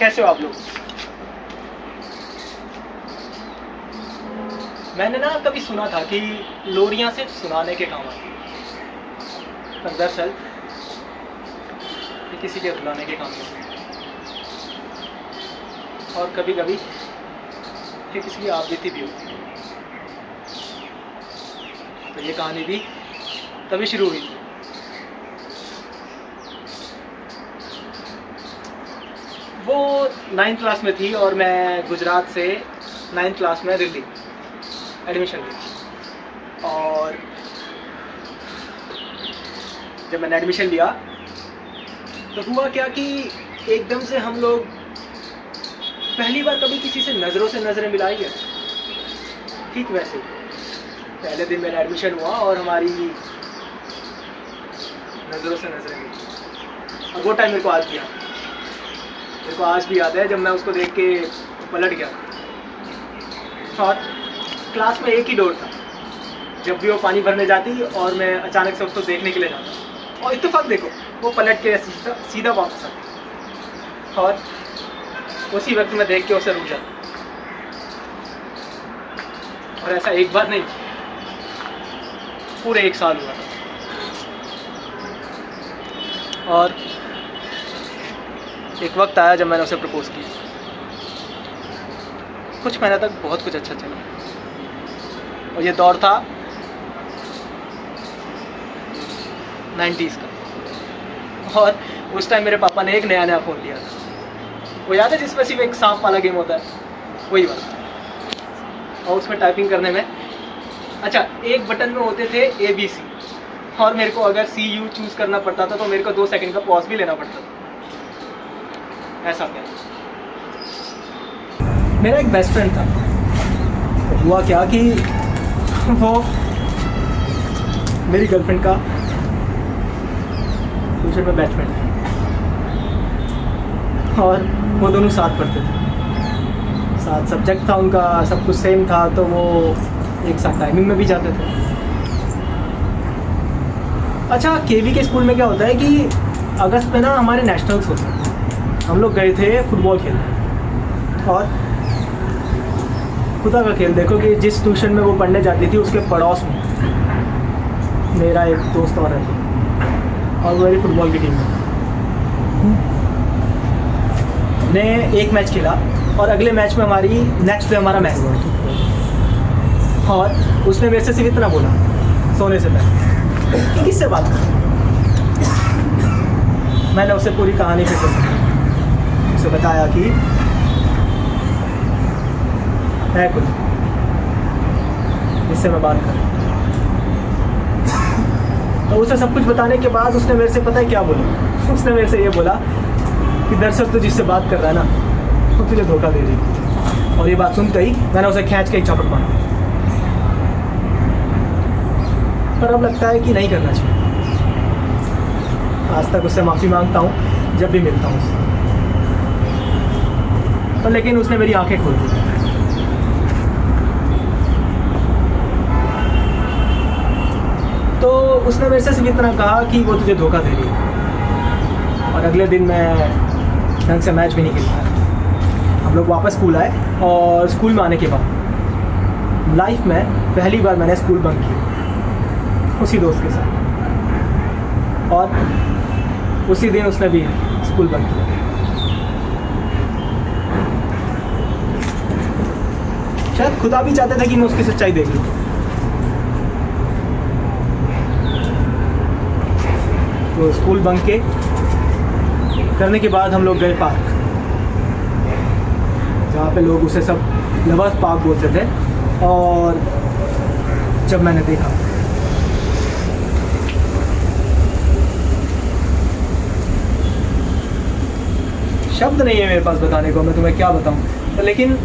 कैसे हो आप लोग? मैंने ना कभी सुना था कि लोरियां सिर्फ सुनाने के काम आती हैं, पर दरअसल ये किसी के रुलाने के काम नहीं आती। और कभी कभी ये किसी की आपबीती भी होती है। तो ये कहानी भी तभी शुरू हुई थी। वो 9th क्लास में थी और मैं गुजरात से 9th क्लास में दिल्ली एडमिशन ली। और जब मैंने एडमिशन लिया तो हुआ क्या कि एकदम से हम लोग पहली बार कभी किसी से नज़रों से नज़रें मिलाई है। ठीक वैसे पहले दिन मेरा एडमिशन हुआ और हमारी नज़रों से नज़रें मिली। और वो टाइम मेरे को आज भी याद है जब मैं उसको देख के पलट गया। और क्लास में एक ही डोर था। जब भी वो पानी भरने जाती और मैं अचानक से उसको देखने के लिए जाता और इत्तेफाक देखो वो पलट के सीधा वापस आता और उसी वक्त मैं देख के उसे रुक जाता। और ऐसा एक बार नहीं, पूरे 1 साल हुआ था। और एक वक्त आया जब मैंने उसे प्रपोज किया। कुछ महीने तक बहुत कुछ अच्छा चला और ये दौर था 90s का। और उस टाइम मेरे पापा ने एक नया फ़ोन लिया था। वो याद है जिसमें सिर्फ एक सांप वाला गेम होता है, वही वाला। और उसमें टाइपिंग करने में एक बटन में होते थे ABC और मेरे को अगर CU चूज़ करना पड़ता था तो मेरे को 2 सेकंड का पॉज भी लेना पड़ता था। ऐसा क्या मेरा एक बेस्ट फ्रेंड था। हुआ क्या कि वो मेरी गर्लफ्रेंड का ट्यूशन में बेस्ट फ्रेंड था और वो दोनों साथ पढ़ते थे। साथ सब्जेक्ट था उनका, सब कुछ सेम था, तो वो एक साथ टाइमिंग में भी जाते थे। KV के स्कूल में क्या होता है कि अगस्त में ना हमारे नेशनल्स होते हैं। हम लोग गए थे फुटबॉल खेलने और खुदा का खेल देखो कि जिस ट्यूशन में वो पढ़ने जाती थी उसके पड़ोस में मेरा एक दोस्त और रहता और वो मेरी फुटबॉल की टीम में ने एक मैच खेला और अगले मैच में नेक्स्ट डे हमारा मैच हुआ। और उसने मेरे से सिर्फ इतना बोला सोने से पहले कि किससे बात कर। मैंने उसे पूरी कहानी फिर से उसे बताया कि है कुछ इससे मैं बात कर। तो उसे सब कुछ बताने के बाद उसने मेरे से पता है क्या बोला? उसने मेरे से ये बोला कि दरअसल तू जिससे बात कर रहा है ना तो तुझे धोखा दे रही। और ये बात सुनते ही मैंने उसे खींच के एक चपट मारा। पर अब लगता है कि नहीं करना चाहिए। आज तक उससे माफ़ी मांगता हूँ जब भी मिलता हूँ उससे, पर लेकिन उसने मेरी आंखें खोल दी। तो उसने मेरे से सिर्फ इतना कहा कि वो तुझे धोखा दे रही है। और अगले दिन मैं ढंग से मैच भी नहीं खेल पाया। हम लोग वापस स्कूल आए और स्कूल में आने के बाद लाइफ में पहली बार मैंने स्कूल बंक किया उसी दोस्त के साथ। और उसी दिन उसने भी स्कूल बंक किया। शायद खुदा भी चाहते थे कि मैं उसकी सच्चाई देख लूँ। तो स्कूल बंक करने के बाद हम लोग गए पार्क, जहाँ पे लोग उसे सब लवर्स पार्क बोलते थे। और जब मैंने देखा शब्द नहीं है मेरे पास बताने को, मैं तुम्हें क्या बताऊं। तो लेकिन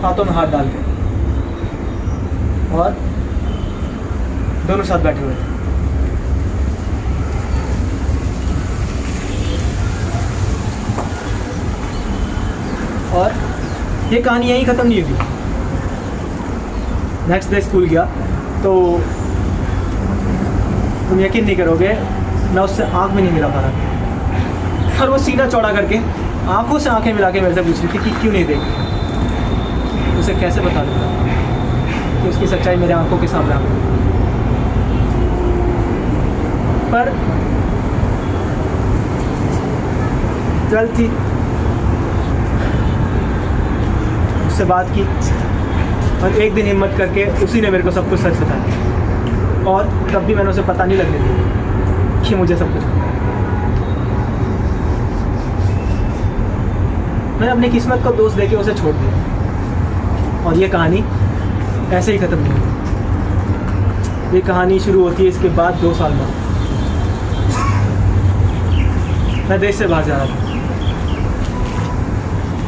हाथों में हाथ डाल के और दोनों साथ बैठे हुए थे। और ये कहानी यहीं ख़त्म नहीं हुई। नेक्स्ट डे स्कूल गया तो तुम यकीन नहीं करोगे, मैं उससे आँख में नहीं मिला पा रहा। और वो सीना चौड़ा करके आंखों से आंखें मिला के मेरे से पूछ रही थी कि क्यों नहीं देखी। उसे कैसे बता दूँगा कि उसकी सच्चाई मेरे आंखों के सामने आ गई। पर 12th थी, उससे बात की और एक दिन हिम्मत करके उसी ने मेरे को सब कुछ सच बताया। और तब भी मैंने उसे पता नहीं लगने दिया कि मुझे सब कुछ पता है। मैंने अपनी किस्मत को दोष देके उसे छोड़ दिया और ये कहानी ऐसे ही ख़त्म नहीं हुई। ये कहानी शुरू होती है इसके बाद 2 साल बाद। मैं देश से बाहर जा रहा था,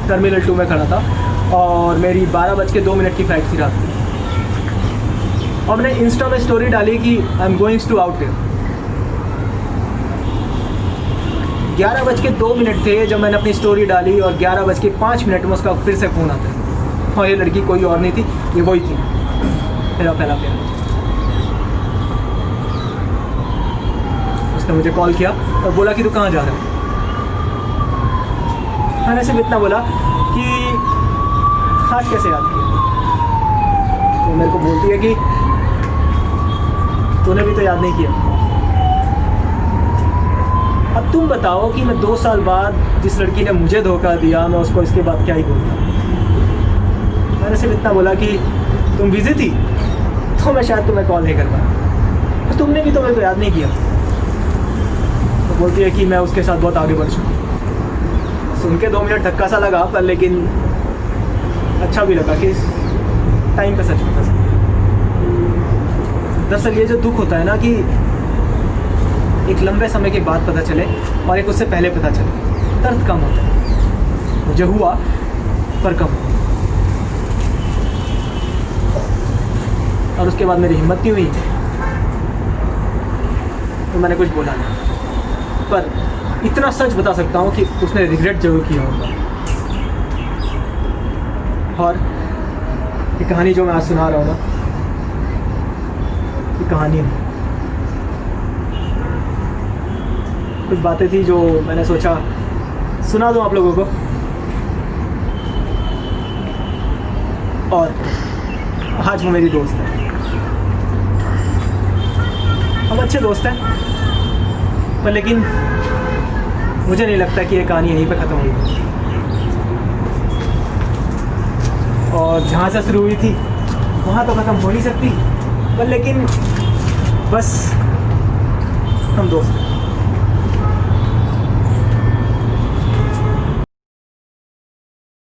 टर्मिनल 2 में खड़ा था और मेरी 12:02 की फ़्लाइट थी रात की। और मैंने इंस्टा में स्टोरी डाली कि I am going to out here. 11:02 थे जब मैंने अपनी स्टोरी डाली और 11:05 में उसका फिर से फ़ोन आता है और ये लड़की कोई और नहीं थी, ये वही थी, मेरा पहला प्यार। उसने मुझे कॉल किया और बोला कि तू कहाँ जा रहा है। मैंने सिर्फ इतना बोला कि आज कैसे याद किया। तो मेरे को बोलती है कि तूने भी तो याद नहीं किया। अब तुम बताओ कि मैं 2 साल बाद जिस लड़की ने मुझे धोखा दिया, मैं उसको इसके बाद क्या ही बोलता। मैंने सिर्फ इतना बोला कि तुम बिजी थी तो मैं शायद तुम्हें कॉल नहीं कर पाया, तो तुमने भी तो मेरे को याद नहीं किया। तो बोलती है कि मैं उसके साथ बहुत आगे बढ़ चुकी। सुन के 2 मिनट धक्का सा लगा, पर लेकिन अच्छा भी लगा कि टाइम का सच पता चला। दरअसल ये जो दुख होता है ना कि एक लंबे समय के बाद पता चले और एक उससे पहले पता चले, दर्द कम होता है। मुझे हुआ पर कम। और उसके बाद मेरी हिम्मत नहीं हुई तो मैंने कुछ बोला नहीं, पर इतना सच बता सकता हूँ कि उसने रिग्रेट जरूर किया होगा। और ये कहानी जो मैं आज सुना रहा हूँ ना, ये कहानी नहीं, कुछ बातें थी जो मैंने सोचा सुना दूँ आप लोगों को। और आज वो मेरी दोस्त है, हम अच्छे दोस्त हैं, पर लेकिन मुझे नहीं लगता कि ये कहानी यहीं पे ख़त्म हुई। और जहाँ से शुरू हुई थी वहाँ तो ख़त्म हो नहीं सकती, पर लेकिन बस हम दोस्त हैं।